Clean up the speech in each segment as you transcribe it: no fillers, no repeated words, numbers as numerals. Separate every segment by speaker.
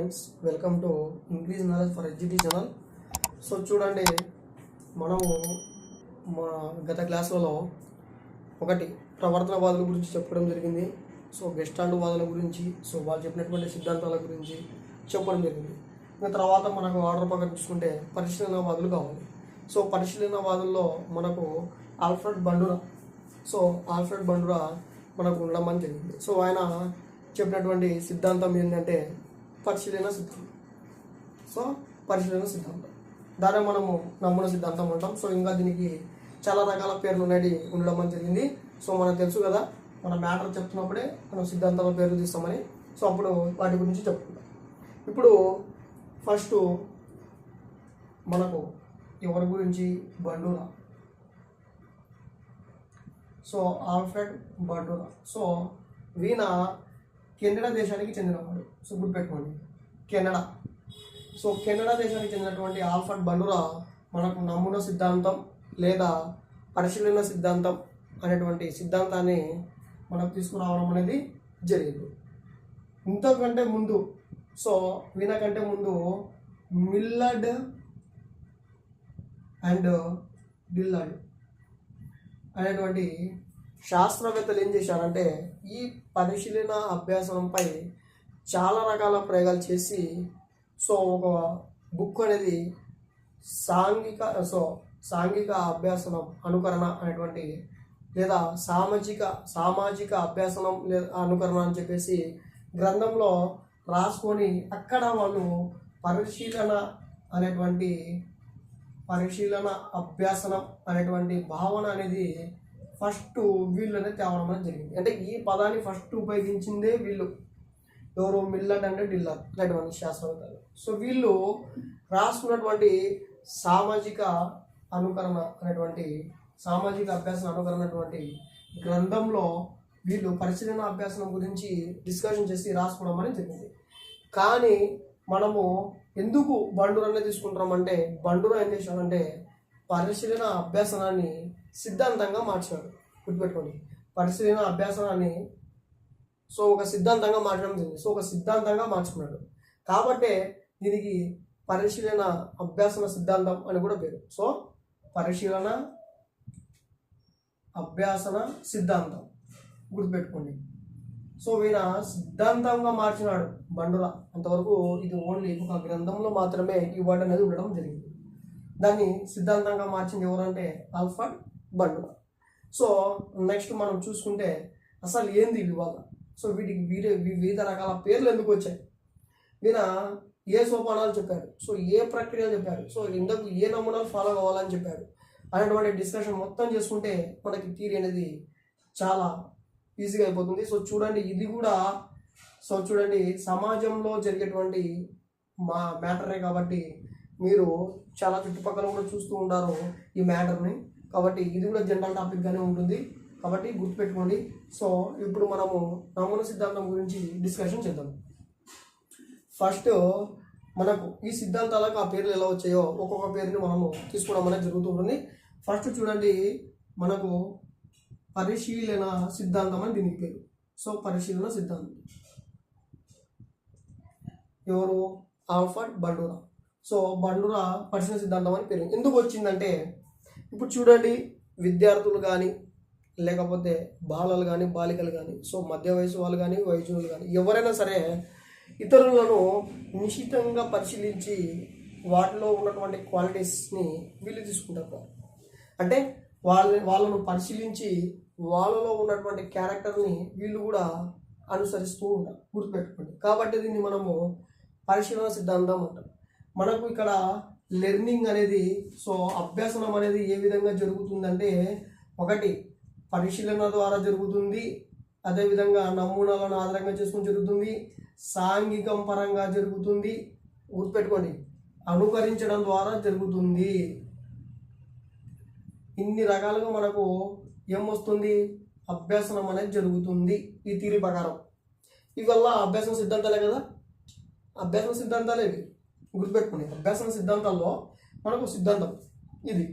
Speaker 1: Friends, welcome to increase knowledge for Eduty channel. So చూడండి, మనము మా గత క్లాసులలో ఒకటి ప్రవర్తనవాదుల గురించి చెప్పడం జరిగింది. సో గెస్టాల్ట్ వాదుల గురించి, సో వాళ్ళు చెప్పినటువంటి సిద్ధాంతాల గురించి చెప్పడం జరిగింది. ఇంకా తర్వాత మనకు ఆర్డర్ ప్రకారం చూసుకుంటే పరిశీలనవాదులు కావాలి. సో పరిశీలనవాదుల్లో మనకు ఆల్ఫ్రెడ్ బండురా మనకు ఉండడం జరిగింది. సో ఆయన చెప్పినటువంటి సిద్ధాంతం ఏంటంటే పరిశీలన సిద్ధాంతం. దాన్ని మనము నమూనా సిద్ధాంతం అంటాం. సో ఇంకా దీనికి చాలా రకాల పేర్లు ఉన్నాయి ఉండడం జరిగింది. సో మనకు తెలుసు కదా, మన మ్యాటర్ చెప్తున్నప్పుడే మనం సిద్ధాంతాల పేర్లు తీస్తామని. సో అప్పుడు వాటి గురించి చెప్పుకుంటాం. ఇప్పుడు ఫస్ట్ మనకు ఎవరి గురించి, Bandura. So Alfred Bandura. So వీణ కెనడా దేశానికి చెందినవాడు. సో గుర్తుపెట్టుకోండి, కెనడా. సో కెనడా దేశానికి చెందినటువంటి ఆల్ఫ్రెడ్ బండురా మనకు నమూనా సిద్ధాంతం లేదా పరిశీలన సిద్ధాంతం అనేటువంటి సిద్ధాంతాన్ని మనకు తీసుకురావడం అనేది జరిగింది. ఇంతకంటే ముందు, సో వీణ కంటే ముందు మిల్లర్డ్ అండ్ డిల్లర్డ్ అనేటువంటి శాస్త్రవేత్తలు ఏం చేశారంటే ఈ పరిశీలన అభ్యాసంపై చాలా రకాల ప్రయోగాలు చేసి సో ఒక బుక్ అనేది సాంఘిక అభ్యాసనం అనుకరణ అనేటువంటి లేదా సామాజిక అభ్యాసనం లేదా అనుకరణ అని చెప్పేసి గ్రంథంలో రాసుకొని అక్కడ వాళ్ళు పరిశీలన అభ్యాసనం అనేటువంటి భావన అనేది ఫస్ట్ వీళ్ళనే తేవడం అనేది జరిగింది. అంటే ఈ పదాన్ని ఫస్ట్ ఉపయోగించిందే వీళ్ళు. ఎవరు? మిల్లర్డ్ అండ్ డిల్లర్ అనేటువంటి శాస్త్రవేత్తలు. సో వీళ్ళు రాసుకున్నటువంటి సామాజిక అభ్యాసన అనుకరణ అటువంటి గ్రంథంలో వీళ్ళు పరిశీలన అభ్యాసనం గురించి డిస్కషన్ చేసి రాసుకోవడం అనేది జరిగింది. కానీ మనము ఎందుకు బండురానే తీసుకుంటామంటే, బండురా ఏం చేశాడంటే పరిశీలన అభ్యాసనాన్ని సిద్ధాంతంగా మార్చాడు. గుర్తుపెట్టుకోండి, పరిశీలన అభ్యాసనాన్ని సో ఒక సిద్ధాంతంగా మార్చడం జరిగింది. సో ఒక సిద్ధాంతంగా మార్చుకున్నాడు కాబట్టి దీనికి పరిశీలన అభ్యాసన సిద్ధాంతం అని కూడా పేరు. సో పరిశీలన అభ్యాసన సిద్ధాంతం గుర్తుపెట్టుకోండి. సో వీణ సిద్ధాంతంగా మార్చినాడు బండురా. అంతవరకు ఇది ఓన్లీ ఒక గ్రంథంలో మాత్రమే ఈ వర్డ్ అనేది ఉండడం జరిగింది. దాన్ని సిద్ధాంతంగా మార్చింది ఎవరంటే ఆల్ఫ్రెడ్ బండురా. సో నెక్స్ట్ మనం చూసుకుంటే అసలు ఏంది ఇవాళ. సో వీటికి వివిధ రకాల పేర్లు ఎందుకు వచ్చాయి? ఈయన ఏ సోపానాలు చెప్పారు, సో ఏ ప్రక్రియలు చెప్పారు, సో ఇందుకు ఏ నమూనాలు ఫాలో కావాలని చెప్పారు అనేటువంటి డిస్కషన్ మొత్తం చేసుకుంటే మనకి థియరీ అనేది చాలా ఈజీగా అయిపోతుంది. సో చూడండి, ఇది కూడా చూడండి సమాజంలో జరిగేటువంటి మ్యాటరే కాబట్టి మీరు చాలా చుట్టుపక్కల కూడా చూస్తూ ఉంటారు ఈ మ్యాటర్ని. కాబట్టి ఇది కూడా జనరల్ టాపిక్గానే ఉంటుంది కాబట్టి గుర్తుపెట్టుకోండి. సో ఇప్పుడు మనము నమూనా సిద్ధాంతం గురించి డిస్కషన్ చేద్దాం. ఫస్ట్ మనకు ఈ సిద్ధాంతాలకు ఆ పేర్లు ఎలా వచ్చాయో ఒక్కొక్క పేరుని మనము తీసుకోవడం అనేది జరుగుతుంటుంది. ఫస్ట్ చూడండి, మనకు పరిశీలన సిద్ధాంతం అని దీనికి పేరు. సో పరిశీలన సిద్ధాంతం ఎవరు? Alfred Bandura. సో బండురా పరిశీలన సిద్ధాంతం అని పేరు ఎందుకు వచ్చిందంటే, ఇప్పుడు చూడండి, విద్యార్థులు కానీ లేకపోతే బాలలు కానీ బాలికలు కానీ, సో మధ్య వయసు వాళ్ళు కానీ వయసులు కానీ ఎవరైనా సరే ఇతరులను నిశితంగా పరిశీలించి వాటిలో ఉన్నటువంటి క్వాలిటీస్ని వీళ్ళు తీసుకుంటారు. అంటే వాళ్ళను పరిశీలించి వాళ్ళలో ఉన్నటువంటి క్యారెక్టర్ని వీళ్ళు కూడా అనుసరిస్తూ ఉంటారు. గుర్తుపెట్టుకోండి. కాబట్టి దీన్ని మనము పరిశీలన సిద్ధాంతం అంటాం. మనకు ఇక్కడ లెర్నింగ్ అనేది, సో అభ్యాసనం అనేది ఏ విధంగా జరుగుతుందంటే, ఒకటి పరిశీలన ద్వారా జరుగుతుంది, అదేవిధంగా నమూనాలను ఆధారంగా చేసుకుని జరుగుతుంది, సాంఘికం పరంగా జరుగుతుంది. గుర్తుపెట్టుకోండి, అనుకరించడం ద్వారా జరుగుతుంది. ఇన్ని రకాలుగా మనకు ఏమొస్తుంది? అభ్యాసనం అనేది జరుగుతుంది ఈ థియరీ ప్రకారం. ఇవల్ల అభ్యాసన సిద్ధాంతాలే కదా, అభ్యాసన సిద్ధాంతాలే ఇవి. గుర్తుపెట్టుకోండి, అభ్యాసన సిద్ధాంతాల్లో మనకు సిద్ధాంతం ఇది.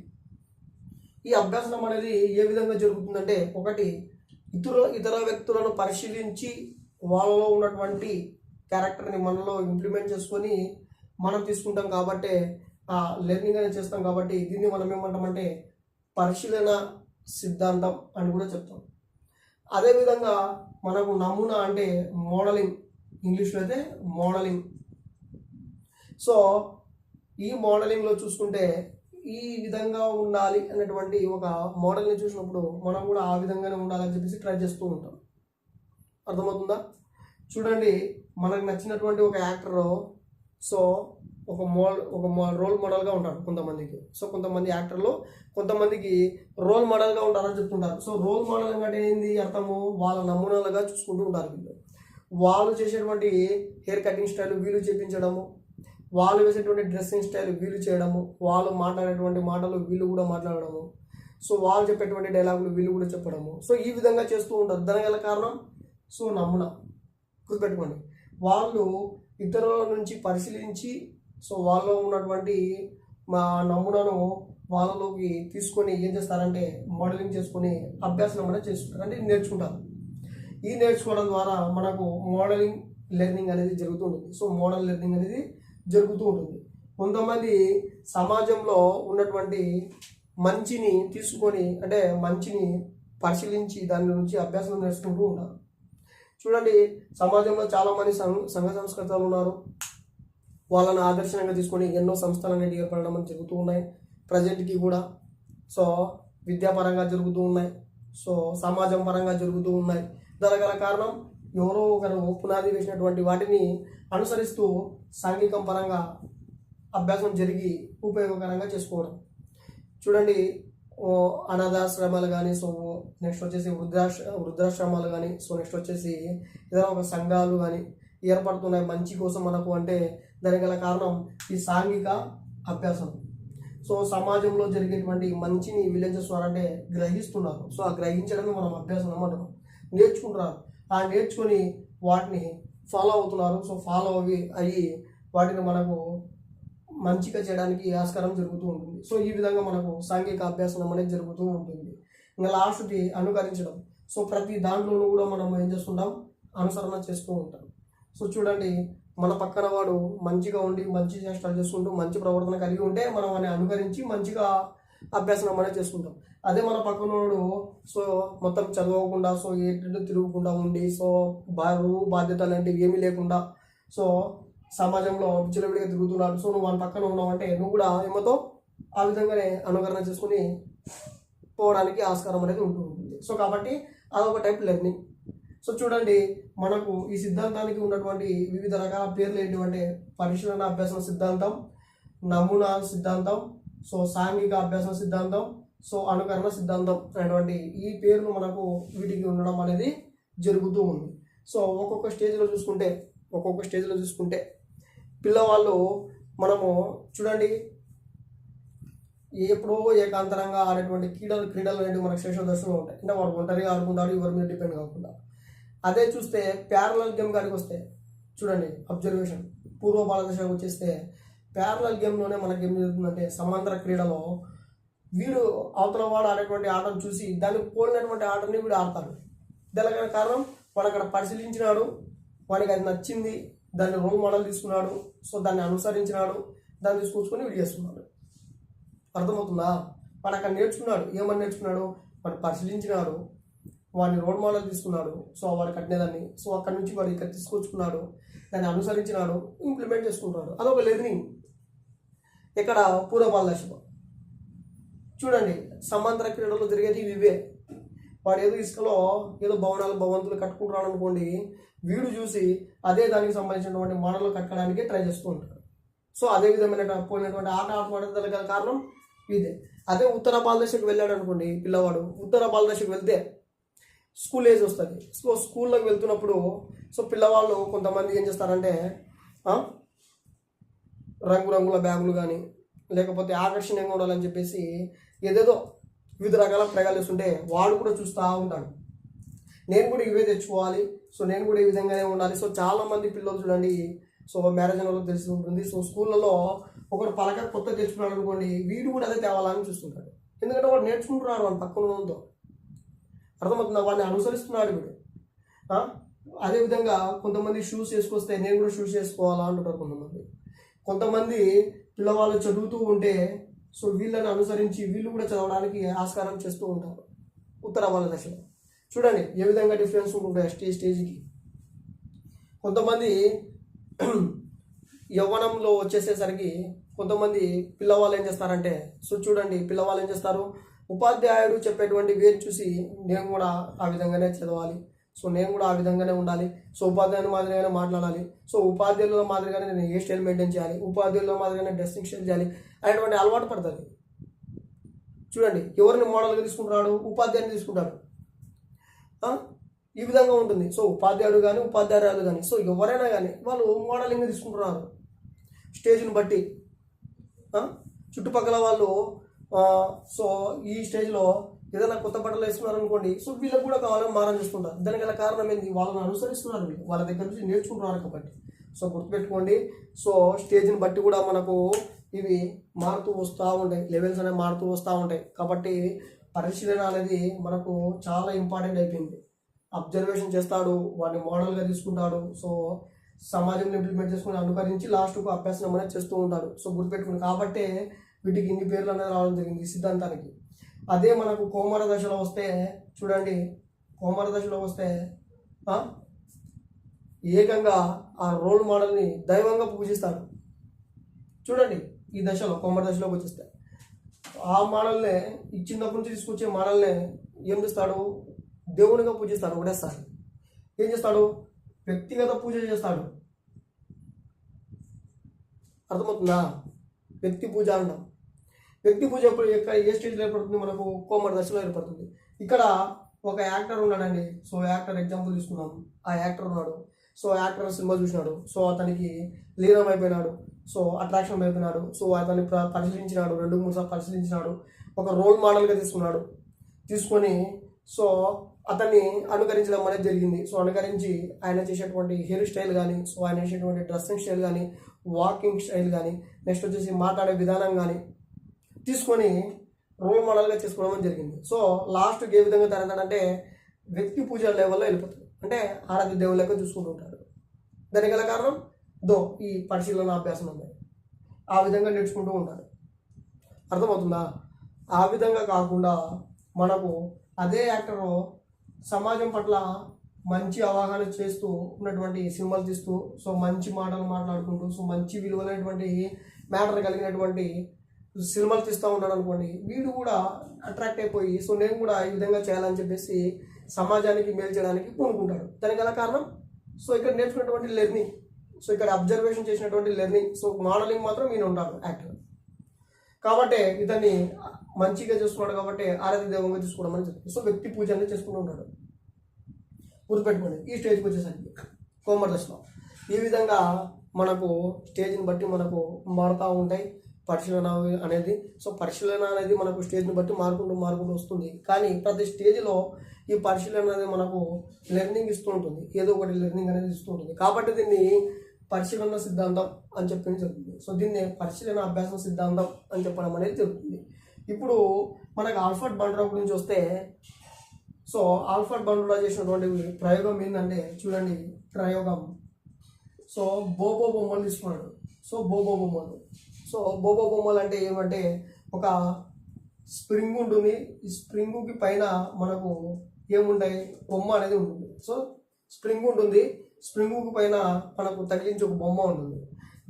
Speaker 1: ఈ అభ్యాసనం అనేది ఏ విధంగా జరుగుతుందంటే, ఒకటి ఇతర వ్యక్తులను పరిశీలించి వాళ్ళలో ఉన్నటువంటి క్యారెక్టర్ని మనలో ఇంప్లిమెంట్ చేసుకొని మనం తీసుకుంటాం కాబట్టి లెర్నింగ్ అనేది చేస్తాం కాబట్టి దీన్ని మనం ఏమంటామంటే పరిశీలన సిద్ధాంతం అని కూడా చెప్తాం. అదేవిధంగా మనకు నమూనా అంటే మోడలింగ్, ఇంగ్లీష్లో అయితే మోడలింగ్. సో ఈ మోడలింగ్లో చూసుకుంటే ఈ విధంగా ఉండాలి అనేటువంటి ఒక మోడల్ని చూసినప్పుడు మనం కూడా ఆ విధంగానే ఉండాలని చెప్పేసి ట్రై చేస్తూ ఉంటాం. అర్థమవుతుందా? చూడండి, మనకు నచ్చినటువంటి ఒక యాక్టర్ సో ఒక రోల్ మోడల్గా ఉంటాడు కొంతమందికి. సో కొంతమంది యాక్టర్లు కొంతమందికి రోల్ మోడల్గా ఉంటారని చెప్తుంటారు. సో రోల్ మోడల్ అంటే ఏంది అర్థము? వాళ్ళ నమూనాలుగా చూసుకుంటూ ఉంటారు వీళ్ళు. వాళ్ళు చేసేటువంటి హెయిర్ కటింగ్ స్టైల్ వీళ్ళు చేపించడము, వాళ్ళు వేసేటువంటి డ్రెస్సింగ్ స్టైల్ వీళ్ళు చేయడము, వాళ్ళు మాట్లాడేటువంటి మాటలు వీళ్ళు కూడా మాట్లాడడము, సో వాళ్ళు చెప్పేటువంటి డైలాగులు వీళ్ళు కూడా చెప్పడము. సో ఈ విధంగా చేస్తూ ఉంటారు. దానికి గల కారణం సో నమూనా. గుర్తుపెట్టుకోండి, వాళ్ళు ఇతరుల నుంచి పరిశీలించి సో వాళ్ళలో ఉన్నటువంటి మా నమూనాను వాళ్ళలోకి తీసుకొని ఏం చేస్తారంటే మోడలింగ్ చేసుకొని అభ్యాసం అనేది చేస్తుంటారు, అంటే నేర్చుకుంటారు. ఈ నేర్చుకోవడం ద్వారా మనకు మోడలింగ్ లెర్నింగ్ అనేది జరుగుతుంటుంది. సో మోడల్ లెర్నింగ్ అనేది జరుగుతూ ఉంటుంది. కొంతమంది సమాజంలో ఉన్నటువంటి మంచిని తీసుకొని అంటే మంచిని పరిశీలించి దాని నుంచి అభ్యాసం నేర్చుకుంటూ ఉంటారు. చూడండి, సమాజంలో చాలామంది సంఘ సంస్కృతాలు ఉన్నారు. వాళ్ళని ఆదర్శంగా తీసుకొని ఎన్నో సంస్థలు అనేవి ఏర్పడడం జరుగుతూ ఉన్నాయి ప్రజెంట్కి కూడా. సో విద్యాపరంగా జరుగుతూ ఉన్నాయి, సో సమాజం పరంగా జరుగుతూ ఉన్నాయి. దానికి గల కారణం ఎవరో ఒకరు పునాది వేసినటువంటి వాటిని అనుసరిస్తూ సాంఘికం పరంగా అభ్యాసం జరిగి ఉపయోగకరంగా చేసుకోవడం. చూడండి, అనాథాశ్రమాలు కానీ, సో నెక్స్ట్ వచ్చేసి వృద్ధాశ్రమాలు కానీ, సో నెక్స్ట్ వచ్చేసి ఏదైనా ఒక సంఘాలు కానీ ఏర్పడుతున్నాయి మంచి కోసం మనకు. అంటే దానికి గల కారణం ఈ సాంఘిక అభ్యాసం. సో సమాజంలో జరిగేటువంటి మంచిని విలేజెస్ అంటే గ్రహిస్తున్నారు. సో ఆ గ్రహించడమే మనం అభ్యాసం అన్నమాట. నేర్చుకుంటున్నారు, ఆ నేర్చుకొని వాటిని ఫాలో అవుతున్నారు. సో ఫాలో అయ్యి వాటిని మనకు మంచిగా చేయడానికి ఆస్కారం జరుగుతూ ఉంటుంది. సో ఈ విధంగా మనకు సాంఘిక అభ్యాసం అనేది జరుగుతూ ఉంటుంది. ఇంకా లాస్ట్ది అనుకరించడం. సో ప్రతి దాంట్లోనూ కూడా మనం ఏం చేస్తుంటాం, అనుసరణ చేస్తూ ఉంటాం. సో చూడండి, మన పక్కన వాడు మంచిగా ఉండి మంచి చేష్టలు చేసుకుంటూ మంచి ప్రవర్తన కలిగి ఉంటే మనం అని అనుకరించి మంచిగా అభ్యాసం అనేది చేసుకుంటాం. అదే మన పక్కన వాడు సో మొత్తం చదవకుండా సో ఎటు తిరుగుకుండా ఉండి సో బాధ్యతలు లాంటివి ఏమీ లేకుండా సో సమాజంలో విచ్చలవిడిగా తిరుగుతున్నాడు. సో నువ్వు వాళ్ళ పక్కన ఉన్నావు అంటే నువ్వు కూడా ఏమతో ఆ విధంగానే అనుకరణ చేసుకుని పోవడానికి ఆస్కారం అనేది ఉంటుంది. సో కాబట్టి అదొక టైప్ లెర్నింగ్. సో చూడండి, మనకు ఈ సిద్ధాంతానికి ఉన్నటువంటి వివిధ రకాల పేర్లు ఏంటంటే పరిశీలన అభ్యాసన సిద్ధాంతం, నమూనా సిద్ధాంతం, సో సాంఘిక అభ్యాసన సిద్ధాంతం, సో అనుకరణ సిద్ధాంతం అనేటువంటి ఈ పేర్లు మనకు వీటికి ఉండడం అనేది జరుగుతూ ఉంది. సో ఒక్కొక్క స్టేజ్లో చూసుకుంటే పిల్లవాళ్ళు మనము చూడండి ఎప్పుడో ఏకాంతరంగా ఆడేటువంటి క్రీడలు అనేవి మనకు శేషదర్శనం ఉంటాయి. అంటే వాడు ఒంటరిగా ఆడుకుంటారు, ఎవరి మీద డిపెండ్ కాకుండా. అదే చూస్తే ప్యారలల్ గేమ్ కాడికి వస్తే చూడండి, అబ్జర్వేషన్ పూర్వ భారతదేశం వచ్చేస్తే ప్యారలల్ గేమ్లోనే మనకి ఏం జరుగుతుందంటే సమాంతర క్రీడలో వీడు అవతల వాడు ఆడేటువంటి ఆటను చూసి దాన్ని పోలినటువంటి ఆటని వీడు ఆడతాడు. దానికి కారణం వాడు అక్కడ పరిశీలించినాడు, వాడికి అది నచ్చింది, దాన్ని రోల్ మోడల్ తీసుకున్నాడు, సో దాన్ని అనుసరించినాడు, దాన్ని తీసుకొచ్చుకొని వీడు చేస్తున్నాడు. అర్థమవుతుందా? వాడు అక్కడ నేర్చుకున్నాడు. ఏమని నేర్చుకున్నాడు? వాడు పరిశీలించినాడు, వాడిని రోల్ మోడల్ తీసుకున్నాడు, సో వాడు కట్టినదాన్ని, సో అక్కడి నుంచి వాడు ఇక్కడ తీసుకొచ్చుకున్నాడు, దాన్ని అనుసరించినాడు, ఇంప్లిమెంట్ చేసుకుంటాడు. అదొక లెర్నింగ్. ఇక్కడ పూర్వపాల దశలో చూడండి, సమాంతర క్రీడలో జరిగేది ఇవే. వాడు ఏదో ఇసుకలో ఏదో భవంతులు కట్టుకుంటున్నాడు అనుకోండి, వీడు చూసి అదే దానికి సంబంధించినటువంటి మోడల్ కట్టడానికి ట్రై చేస్తూ ఉంటాడు. సో అదే విధమైన పోయినటువంటి ఆట ఆడుకోవడానికి గల కారణం ఇదే. అదే ఉత్తర భారతదేశంకి వెళ్ళాడు అనుకోండి పిల్లవాడు, ఉత్తర భారతదేశంకి వెళ్తే స్కూల్ ఏజ్ వస్తుంది. సో స్కూల్లోకి వెళ్తున్నప్పుడు సో పిల్లవాళ్ళు కొంతమంది ఏం చేస్తారంటే రంగురంగుల బ్యాగులు కానీ లేకపోతే ఆకర్షణీయంగా ఉండాలని చెప్పేసి ఏదేదో వివిధ రకాల ప్రయోగాలు చేస్తుంటే వాడు కూడా చూస్తూ ఉంటాడు, నేను కూడా ఇవే తెచ్చుకోవాలి, సో నేను కూడా ఈ విధంగానే ఉండాలి. సో చాలామంది పిల్లలు చూడండి, సో మ్యారేజ్ అయిన వాళ్ళకి తెలిసి ఉంటుంది, సో స్కూళ్ళలో ఒకరు పలక కొత్త తెచ్చుకున్నాడు అనుకోండి, వీడు కూడా అదే తేవాలని చూస్తుంటాడు. ఎందుకంటే వాడు నేర్చుకుంటున్నాడు వాడి పక్కన వాళ్ళతో. అర్థమవుతుందా? వాడిని అనుసరిస్తున్నాడు వీడు. అదేవిధంగా కొంతమంది షూస్ వేసుకొస్తే నేను కూడా షూస్ వేసుకోవాలా అంటుంటారు కొంతమంది. కొంతమంది పిల్లవాళ్ళు చదువుతూ ఉంటే సో వీళ్ళని అనుసరించి వీళ్ళు కూడా చదవడానికి ఆస్కారం చేస్తూ ఉంటారు ఉత్తరావాళ్ళ దశలో. చూడండి ఏ విధంగా డిఫరెన్స్ ఉంటుంటాయి స్టేజ్కి. కొంతమంది యవ్వనంలో వచ్చేసేసరికి కొంతమంది పిల్లవాళ్ళు ఏం చేస్తారంటే, సో చూడండి పిల్లవాళ్ళు ఏం చేస్తారు, ఉపాధ్యాయుడు చెప్పేటువంటి వేరు చూసి నేను కూడా ఆ విధంగానే చదవాలి, సో నేను కూడా ఆ విధంగానే ఉండాలి, సో ఉపాధ్యాయుల మాదిరిగానే మాట్లాడాలి, సో ఉపాధ్యాయుల మాదిరిగానే నేను ఏ స్టైల్ మెయింటైన్ చేయాలి, ఉపాధ్యాయుల మాదిరిగానే డ్రెస్సింగ్ స్టైల్ చేయాలి అనేటువంటి అలవాటు పడుతుంది. చూడండి ఎవరిని మోడల్గా తీసుకుంటున్నాడు, ఉపాధ్యాయుని తీసుకుంటాడు. ఈ విధంగా ఉంటుంది. సో ఉపాధ్యాయుడు కానీ ఉపాధ్యాయురాలు కానీ సో ఎవరైనా కానీ వాళ్ళు మోడలింగ్ తీసుకుంటున్నారు స్టేజ్ని బట్టి. చుట్టుపక్కల వాళ్ళు సో ఈ స్టేజ్లో ఏదైనా కొత్త బట్టలు వేస్తున్నారు అనుకోండి, సో వీళ్ళకి కూడా కావాలని మారం చేస్తుంటారు. దానికి గల కారణం ఏంటి, వాళ్ళని అనుసరిస్తున్నారు, వీళ్ళు వాళ్ళ దగ్గర నుంచి నేర్చుకుంటున్నారు కాబట్టి. సో గుర్తుపెట్టుకోండి, సో స్టేజ్ని బట్టి కూడా మనకు ఇవి మారుతూ వస్తూ ఉంటాయి, లెవెల్స్ అనేవి మారుతూ వస్తూ ఉంటాయి. కాబట్టి పరిశీలన అనేది మనకు చాలా ఇంపార్టెంట్ అయిపోయింది. అబ్జర్వేషన్ చేస్తాడు, వాడిని మోడల్గా తీసుకుంటాడు, సో సమాజంలో ఇంప్లిమెంట్ చేసుకుని అనుకరించి లాస్ట్కు అభ్యాసం అనేది చేస్తూ ఉంటాడు. సో గుర్తుపెట్టుకుని కాబట్టి వీటికి ఇన్ని పేర్లు అనేది రావడం జరిగింది ఈ సిద్ధాంతానికి. అదే మనకు కౌమార దశలో వస్తే చూడండి, కౌమార దశలో వస్తే ఏకంగా ఆ రోల్ మోడల్ని దైవంగా పూజిస్తాడు. చూడండి ఈ దశలో కౌమార దశలోకి వచ్చేస్తే ఆ మోడల్నే ఈ చిన్నప్పటి నుంచి తీసుకొచ్చే మోడల్నే ఏం చేస్తాడు, దేవునిగా పూజిస్తాడు. ఒకటేసారి ఏం చేస్తాడు, వ్యక్తిగత పూజ చేస్తాడు. అర్థమవుతుందా, వ్యక్తి పూజ అంటాం. వ్యక్తి పూజ ఎప్పుడు ఏ స్టేజ్లో ఏర్పడుతుంది, మనకు కౌమార దశలో ఏర్పడుతుంది. ఇక్కడ ఒక యాక్టర్ ఉన్నాడండి, సో యాక్టర్ ఎగ్జాంపుల్ తీసుకున్నాం. ఆ యాక్టర్ ఉన్నాడు, సో యాక్టర్ సినిమా చూసినాడు, సో అతనికి లీనం అయిపోయినాడు, సో అట్రాక్షన్ అయిపోయినాడు, సో అతన్ని పరిశీలించినాడు, 2-3 సార్లు పరిశీలించినాడు, ఒక రోల్ మోడల్గా తీసుకున్నాడు. తీసుకొని సో అతన్ని అనుకరించడం అనేది జరిగింది. సో అనుకరించి ఆయన చేసేటువంటి హెయిర్ స్టైల్ కానీ, సో ఆయన చేసేటువంటి డ్రెస్సింగ్ స్టైల్ కానీ, వాకింగ్ స్టైల్ కానీ, నెక్స్ట్ వచ్చేసి మాట్లాడే విధానం కానీ తీసుకొని రోల్ మోడల్గా చేసుకోవడం జరిగింది. సో లాస్ట్కి ఏ విధంగా తయారవుతాడంటే వ్యక్తి పూజ లెవెల్లో వెళ్ళిపోతాడు, అంటే ఆరాధ్య దేవుళ్ళగా చూసుకుంటూ ఉంటాడు. దానికి గల కారణం ఈ పరిశీలన అభ్యాసం ఉంది, ఆ విధంగా నేర్చుకుంటూ ఉంటాడు. అర్థమవుతుందా. ఆ విధంగా కాకుండా మనకు అదే యాక్టరు సమాజం పట్ల మంచి అవగాహన చేస్తూ ఉన్నటువంటి సినిమాలు తీస్తూ, సో మంచి మాటలు మాట్లాడుకుంటూ, సో మంచి విలువైనటువంటి మ్యాటర్ కలిగినటువంటి సినిమాలు తీస్తూ ఉన్నాడు అనుకోండి, వీడు కూడా అట్రాక్ట్ అయిపోయి సో నేను కూడా ఈ విధంగా చేయాలని చెప్పేసి సమాజానికి మేలు చేయడానికి పూనుకుంటాడు. దానికి గల కారణం సో ఇక్కడ నేర్చుకున్నటువంటి లెర్నింగ్, సో ఇక్కడ అబ్జర్వేషన్ చేసినటువంటి లెర్నింగ్, సో మోడలింగ్ మాత్రం ఈయన ఉంటాడు యాక్టర్. కాబట్టి ఇతన్ని మంచిగా చేసుకున్నాడు కాబట్టి ఆరాధ్య దైవంగా చూసుకోవడం అని చెప్తుంది. సో వ్యక్తి పూజ అనేది చేసుకుంటూ ఉంటాడు. గుర్తుపెట్టుకోండి ఈ స్టేజ్కి వచ్చేసరికి కౌమార దశలో ఈ విధంగా మనకు స్టేజ్ని బట్టి మనకు మారుతూ ఉంటాయి పరిశీలన అనేది. సో పరిశీలన అనేది మనకు స్టేజ్ని బట్టి మారుకుంటూ వస్తుంది. కానీ ప్రతి స్టేజ్లో ఈ పరిశీలన అనేది మనకు లెర్నింగ్ ఇస్తూ ఉంటుంది, ఏదో ఒకటి లెర్నింగ్ అనేది ఇస్తూ ఉంటుంది. కాబట్టి దీన్ని పరిశీలన సిద్ధాంతం అని చెప్పి జరుగుతుంది. సో దీన్ని పరిశీలన అభ్యాసం సిద్ధాంతం అని చెప్పడం అనేది జరుగుతుంది. ఇప్పుడు మనకు ఆల్ఫర్డ్ బండరా గురించి వస్తే, సో ఆల్ఫర్డ్ బండరా చేసినటువంటి ప్రయోగం ఏంటంటే చూడండి, ప్రయోగం సో బోబో బొమ్మలు తీసుకున్నాడు. సో బోబో బొమ్మలు అంటే ఏమంటే ఒక స్ప్రింగ్ ఉంటుంది, ఈ స్ప్రింగ్కి పైన మనకు ఏముంటాయి, బొమ్మ అనేది ఉంటుంది. సో స్ప్రింగ్ ఉంటుంది, స్ప్రింగ్కి పైన మనకు తగిలించి ఒక బొమ్మ ఉంటుంది.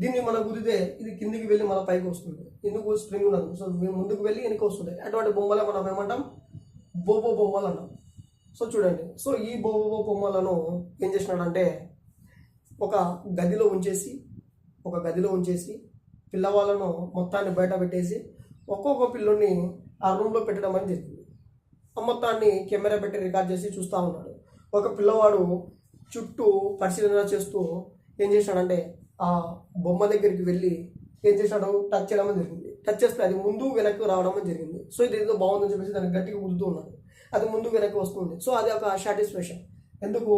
Speaker 1: దీన్ని మనం కుదిరితే ఇది కిందికి వెళ్ళి మన పైకి వస్తుంది. ఎందుకు, స్ప్రింగ్ ఉండదు, సో ముందుకు వెళ్ళి వెనక్కి వస్తుంది. అటువంటి బొమ్మలే మనం ఏమంటాం, బోబో బొమ్మలు అన్నాం. సో చూడండి, సో ఈ బోబో బొమ్మలను ఏం చేసినాడంటే ఒక గదిలో ఉంచేసి పిల్లవాళ్ళను మొత్తాన్ని బయట పెట్టేసి ఒక్కొక్క పిల్లని ఆ రూమ్లో పెట్టడం అని జరిగింది. ఆ మొత్తాన్ని కెమెరా పెట్టి రికార్డ్ చేసి చూస్తూ ఉన్నాడు. ఒక పిల్లవాడు చుట్టూ పరిశీలన చేస్తూ ఏం చేశాడంటే ఆ బొమ్మ దగ్గరికి వెళ్ళి ఏం చేశాడు, టచ్ చేయడం జరిగింది. టచ్ చేస్తే అది ముందు వెనక్కి రావడం జరిగింది. సో ఇది ఏదో బాగుందని చెప్పేసి దాన్ని గట్టిగా గుద్దుతూ ఉన్నాడు, అది ముందు వెనక్కి వస్తుంది. సో అది ఒక సాటిస్ఫాక్షన్, ఎందుకు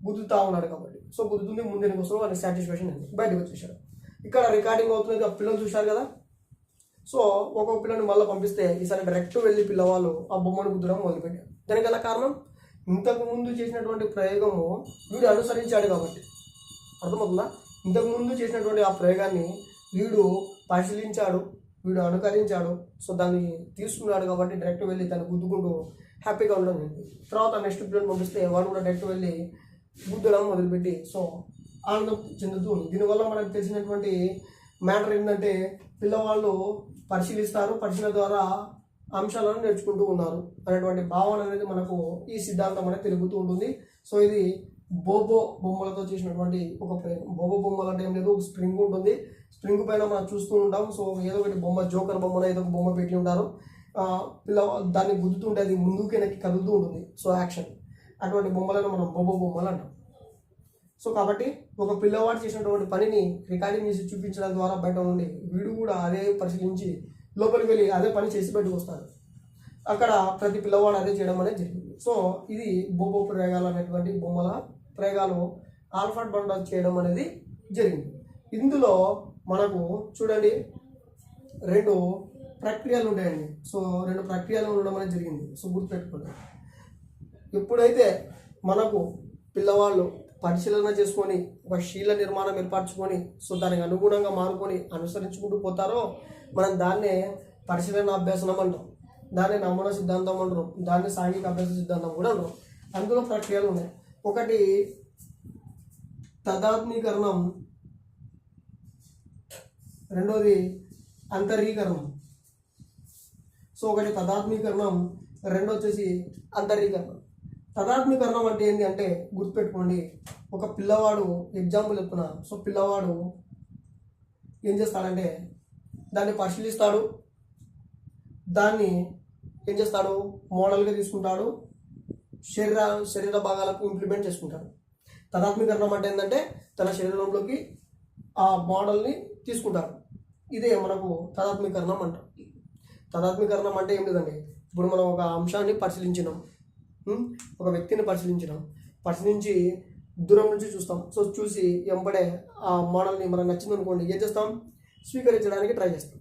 Speaker 1: గుద్దుతూ ఉన్నాడు కాబట్టి. సో గుద్దుతుంది ముందు వెనక్కి వస్తుంది, వాళ్ళకి సాటిస్ఫాక్షన్ ఉంది, బయటకు వచ్చేసాడు. ఇక్కడ రికార్డింగ్ అవుతుంది, ఆ పిల్లలు చూశారు కదా. సో ఒక్కొక్క పిల్లని మళ్ళీ పంపిస్తే ఈసారి డైరెక్ట్ వెళ్ళి పిల్లవాళ్ళు ఆ బొమ్మను గుద్దడం మొదలుపెట్టారు. దానికి గల కారణం ఇంతకు ముందు చేసినటువంటి ప్రయోగము వీడు అనుసరించాడు కాబట్టి, అర్థమవుతుందా? ఇంతకు ముందు చేసినటువంటి ఆ ప్రయోగాన్ని వీడు పరిశీలించాడు, వీడు అనుకరించాడు. సో దాన్ని తీసుకున్నాడు కాబట్టి డైరెక్ట్ వెళ్ళి దాన్ని గుద్దుకుంటూ హ్యాపీగా ఉండడం జరిగింది. తర్వాత నెక్స్ట్ పిల్లలు పంపిస్తే వాడు కూడా డైరెక్ట్ వెళ్ళి గుద్దడం మొదలుపెట్టి సో ఆనందం చెందుతూ ఉంది. దీనివల్ల మనకు తెలిసినటువంటి మ్యాటర్ ఏంటంటే పిల్లవాళ్ళు పరిశీలిస్తారు, పరిశీలన ద్వారా అంశాలను నేర్చుకుంటూ ఉన్నారు అనేటువంటి భావన అనేది మనకు ఈ సిద్ధాంతం అనేది తెలుపుతూ ఉంటుంది. సో ఇది బోబో బొమ్మలతో చేసినటువంటి ఒక ప్రయోగం. బోబో బొమ్మలు అంటే ఏం లేదు, స్ప్రింగ్ ఉంటుంది, స్ప్రింగ్ పైన మనం చూస్తూ ఉంటాం. సో ఏదో ఒకటి బొమ్మ, జోకర్ బొమ్మలో ఏదో ఒక బొమ్మ పెట్టి ఉంటారు. దాన్ని గుద్దుతుంటే అది ముందుకు వెనక్కి కదులుతూ ఉంటుంది. సో యాక్షన్, అటువంటి బొమ్మలను మనం బోబో బొమ్మలు అంటాం. సో కాబట్టి ఒక పిల్లవాడు చేసినటువంటి పనిని రికార్డింగ్ చేసి చూపించడం ద్వారా బయట నుండి వీడు కూడా అదే పరిశీలించి లోపలికి వెళ్ళి అదే పని చేసి బయటకు వస్తాడు. అక్కడ ప్రతి పిల్లవాడు అదే చేయడం అనేది జరిగింది. సో ఇది బోబో ప్రయోగాలు అనేటువంటి బొమ్మల ప్రయోగాలు ఆల్ఫర్డ్ బండర్ చేయడం అనేది జరిగింది. ఇందులో మనకు చూడండి 2 ప్రక్రియలు ఉంటాయండి. సో 2 ప్రక్రియలు ఉండడం అనేది జరిగింది. సో గుర్తుపెట్టుకోండి, ఎప్పుడైతే మనకు పిల్లవాళ్ళు పరిశీలన చేసుకొని ఒక శీల నిర్మాణం ఏర్పరచుకొని సో దానికి అనుగుణంగా మారుకొని అనుసరించుకుంటూ పోతారో మనం దాన్నే పరిశీలన అభ్యాసనం అంటాం, దాన్ని నమూనా సిద్ధాంతం అంటారు, దాన్ని సాంఘిక అభ్యాస సిద్ధాంతం కూడా అంటారు. అందులో ప్రక్రియలు ఉన్నాయి. ఒకటి తదాత్మీకరణం, రెండోది అంతరీకరణం. సో ఒకటి తదాత్మీకరణం, రెండో వచ్చేసి అంతరీకరణం. తదాత్మీకరణం అంటే ఏంటి అంటే గుర్తుపెట్టుకోండి, ఒక పిల్లవాడు ఎగ్జాంపుల్ చెప్తున్నా. సో పిల్లవాడు ఏం చేస్తాడంటే దాన్ని పరిశీలిస్తాడు, దాన్ని ఏం చేస్తాడు మోడల్గా తీసుకుంటాడు, శరీర భాగాలకు ఇంప్లిమెంట్ చేసుకుంటాడు. తదాత్మీకరణం అంటే ఏంటంటే తన శరీరంలోకి ఆ మోడల్ని తీసుకుంటాడు. ఇదే మనకు తదాత్మీకరణం అంటాం. తదాత్మీకరణం అంటే ఏం లేదండి, ఇప్పుడు మనం ఒక అంశాన్ని పరిశీలించినాం, ఒక వ్యక్తిని పరిశీలించి దూరం నుంచి చూస్తాం. సో చూసి ఎంబడే ఆ మోడల్ని మనకు నచ్చింది అనుకోండి, ఏం చేస్తాం స్వీకరించడానికి ట్రై చేస్తాం,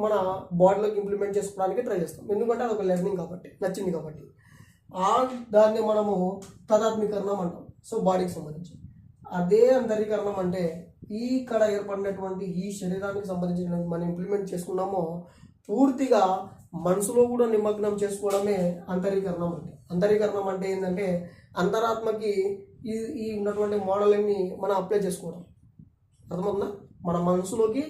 Speaker 1: మన బాడీలోకి ఇంప్లిమెంట్ చేసుకోవడానికి ట్రై చేస్తాం. ఎందుకంటే అది ఒక లెర్నింగ్ కాబట్టి, నచ్చింది కాబట్టి. దాన్ని మనము తదాత్మీకరణం అంటాం. సో బాడీకి సంబంధించి. అదే అంతరీకరణం అంటే ఇక్కడ ఏర్పడినటువంటి ఈ శరీరానికి సంబంధించిన మనం ఇంప్లిమెంట్ చేసుకున్నామో పూర్తిగా మనసులో కూడా నిమగ్నం చేసుకోవడమే అంతరీకరణం అంటే. అంతరీకరణం అంటే ఏంటంటే అంతరాత్మకి ఈ ఉన్నటువంటి మోడల్ని మనం అప్లై చేసుకోవడం, అర్థమవుతుందా? మన మనసులోకి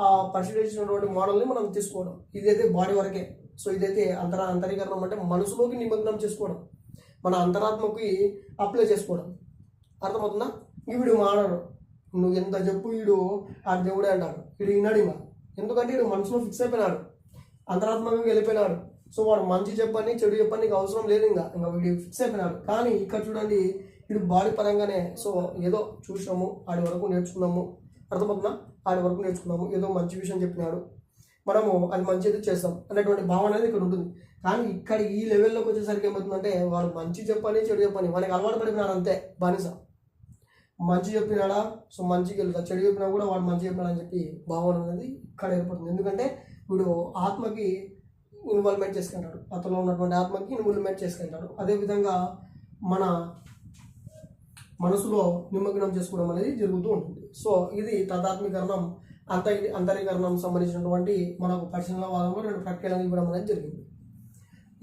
Speaker 1: ఆ పరిశీలించినటువంటి మోడల్ని మనం తీసుకోవడం. ఇదైతే బాడీ వరకే. సో ఇదైతే అంతరీకరణం అంటే మనసులోకి నిమగ్నం చేసుకోవడం, మన అంతరాత్మకి అప్లై చేసుకోవడం, అర్థమవుతుందా? వీడు మానడు, నువ్వు ఎంత చెప్పు వీడు ఆ దేవుడే అంటాడు. వీడు విన్నాడు ఇంకా, ఎందుకంటే వీడు మనసులో ఫిక్స్ అయిపోయినాడు, అంతరాత్మకంగా వెళ్ళిపోయినాడు. సో వాడు మంచి చెప్పని చెడు చెప్పని నీకు అవసరం లేదు, ఇంకా వీడు ఫిక్స్ అయిపోయినాడు. కానీ ఇక్కడ చూడండి, వీడు బాడీ పరంగానే సో ఏదో చూసాము, ఆడి వరకు నేర్చుకున్నాము, అర్థమవుతుందా? ఆడి వరకు నేర్చుకున్నాము, ఏదో మంచి విషయం చెప్పినాడు, మనము అది మంచిది చేస్తాం అనేటువంటి భావన అనేది ఇక్కడ ఉంటుంది. కానీ ఇక్కడ ఈ లెవెల్లోకి వచ్చేసరికి ఏమవుతుందంటే వాడు మంచి చెప్పని చెడు చెప్పని వాడికి అలవాటు పడిపోయినాడు, అంతే బానిస. మంచి చెప్పినాడా సో మంచికి వెళ్తా, చెడు చెప్పినా కూడా వాడు మంచి చెప్పినాడు అని చెప్పి భావన అనేది ఇక్కడ ఏర్పడుతుంది. ఎందుకంటే వీడు ఆత్మకి ఇన్వాల్వ్మెంట్ చేసుకుంటాడు, అతను ఉన్నటువంటి ఆత్మకి ఇన్వాల్వ్మెంట్ చేసుకుంటాడు. అదేవిధంగా మన మనసులో నిమగ్నం చేసుకోవడం అనేది జరుగుతూ ఉంటుంది. సో ఇది తదాత్మీకరణం, అంతరీకరణం సంబంధించినటువంటి మనకు పరిశీలనవాదంలో 2 ప్రక్రియలను ఇవ్వడం అనేది జరిగింది.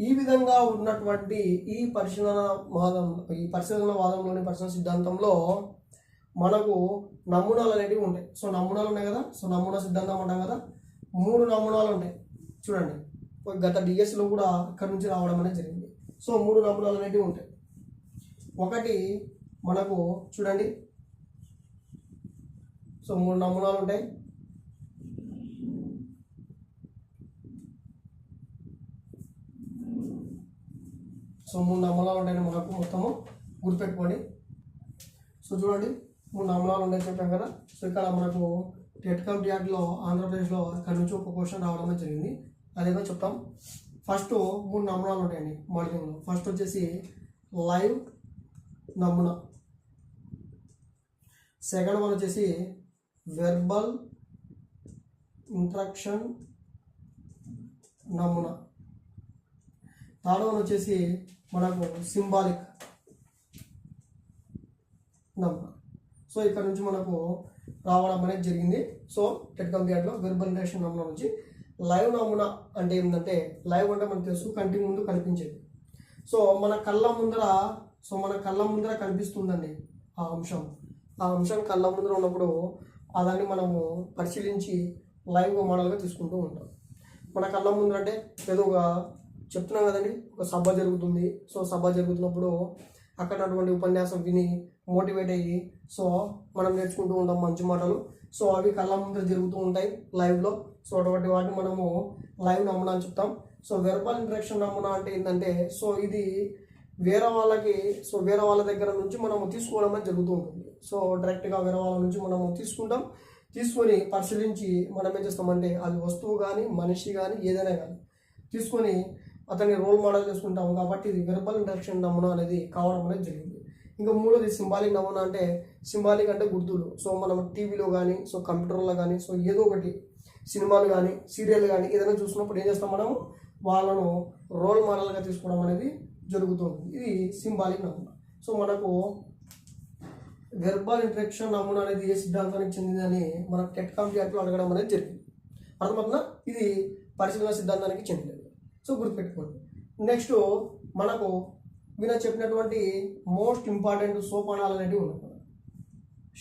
Speaker 1: ఈ విధంగా ఉన్నటువంటి ఈ పరిశీలనవాదంలోని పరిశీలన సిద్ధాంతంలో మనకు నమూనాలు అనేటివి ఉంటాయి. సో నమూనాలు ఉన్నాయి కదా, సో నమూనా సిద్ధాంతం అంటాం కదా, 3 నమూనాలు ఉంటాయి చూడండి. గత డిఎస్లో కూడా ఇక్కడ నుంచి రావడం అనేది జరిగింది. సో 3 నమూనాలు అనేటివి ఉంటాయి. ఒకటి మనకు చూడండి, సో 3 నమూనాలు ఉంటాయి. సో 3 నమూనాలు ఉంటాయని మనకు మొత్తము గుర్తుపెట్టుకోండి. సో చూడండి 3 నమూనాలు ఉంటాయని చెప్పాం కదా. సో ఇక్కడ మనకు టెట్కమ్ డిఆర్లో ఆంధ్రప్రదేశ్లో ఇక్కడ నుంచి ఒక క్వశ్చన్ రావడం జరిగింది, అదేదో చెప్తాం. ఫస్ట్ 3 నమూనాలు ఉంటాయండి మోడలింగ్లో. ఫస్ట్ వచ్చేసి లైవ్ నమూనా, సెకండ్ వన్ వచ్చేసి వెర్బల్ ఇంట్రాక్షన్ నమూనా, థర్డ్ వన్ వచ్చేసి మనకు సింబాలిక్ నమూనా. సో ఇక్కడ నుంచి మనకు రావడం అనేది జరిగింది. సో టెట్ కంప్యూటర్లో వెర్బల్ ఇంటరాక్షన్ నమూనా నుంచి లైవ్ నమూనా అంటే ఏంటంటే, లైవ్ అంటే మనకు తెలుసు కంటి ముందు కనిపించేది. సో మన కళ్ళ ముందర కనిపిస్తుందండి ఆ అంశం కళ్ళ ముందర ఉన్నప్పుడు దాన్ని మనము పరిశీలించి లైవ్ మోడల్గా తీసుకుంటూ ఉంటాం. మన కళ్ళ ముందర అంటే ఏదో ఒక చెప్తున్నాం కదండి, ఒక సభ జరుగుతుంది. సో సభ జరుగుతున్నప్పుడు అక్కడ అటువంటి ఉపన్యాసం విని మోటివేట్ అయ్యి సో మనం నేర్చుకుంటూ ఉంటాం మంచి మాటలు. సో అవి కళ్ళ ముందర జరుగుతూ ఉంటాయి లైవ్లో. సో అటువంటి వాటిని మనము లైవ్ నమూనా అని చెప్తాం. సో వెర్బల్ ఇంటరాక్షన్ నమూనా అంటే ఏంటంటే, సో ఇది వేరే వాళ్ళ దగ్గర నుంచి మనము తీసుకోవడం అనేది జరుగుతూ ఉంటుంది. సో డైరెక్ట్గా వేరే వాళ్ళ నుంచి మనము తీసుకొని పరిశీలించి మనం ఏం చేస్తామంటే, అది వస్తువు కానీ మనిషి కానీ ఏదైనా కానీ తీసుకొని అతన్ని రోల్ మోడల్ చేసుకుంటాం. కాబట్టి ఇది వెర్బల్ ఇంటరాక్షన్ నమూనా అనేది కావడం అనేది జరిగింది. ఇంకా మూడోది సింబాలిక్ నమూనా. అంటే సింబాలిక్ అంటే గుర్తులు. సో మనం టీవీలో కానీ సో కంప్యూటర్లో కానీ సో ఏదో ఒకటి సినిమాలు కానీ సీరియల్ కానీ ఏదైనా చూసినప్పుడు ఏం చేస్తాం, మనము వాళ్ళను రోల్ మోడల్గా తీసుకోవడం అనేది జరుగుతుంది. ఇది సింబాలిక్ నమూనా. సో మనకు వెర్బల్ ఇంటరాక్షన్ నమూనా అనేది ఏ సిద్ధాంతానికి చెందిందని మన టెట్ కంప్యూటర్లో అడగడం అనేది జరిగింది. అర్థమవుతుందా? ఇది పరిశీలన సిద్ధాంతానికి చెందినది. సో గుర్తుపెట్టుకోండి. నెక్స్ట్ మనకు చెప్పినటువంటి మోస్ట్ ఇంపార్టెంట్ సోపానాలు అనేవి ఉన్నాయి.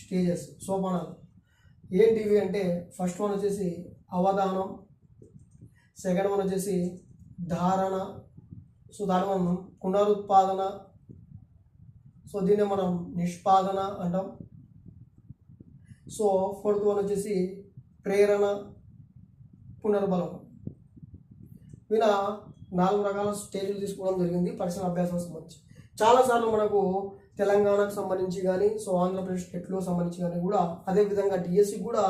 Speaker 1: స్టేజెస్, సోపానాలు ఏంటివి అంటే, ఫస్ట్ వన్ వచ్చేసి అవధానం, సెకండ్ వన్ వచ్చేసి ధారణ, సో దాని మనం పునరుత్పాదన, సో దీన్ని మనం నిష్పాదన అంటాం. సో ఫోర్త్ వన్ వచ్చేసి ప్రేరణ, పునర్బలం. ఈయన 4 రకాల స్టేజ్లు తీసుకోవడం జరిగింది పరిశీలన అభ్యాసం సంబంధించి. చాలాసార్లు మనకు తెలంగాణకు సంబంధించి కానీ సో ఆంధ్రప్రదేశ్ టెట్లో సంబంధించి కానీ కూడా అదేవిధంగా డిఎస్సి కూడా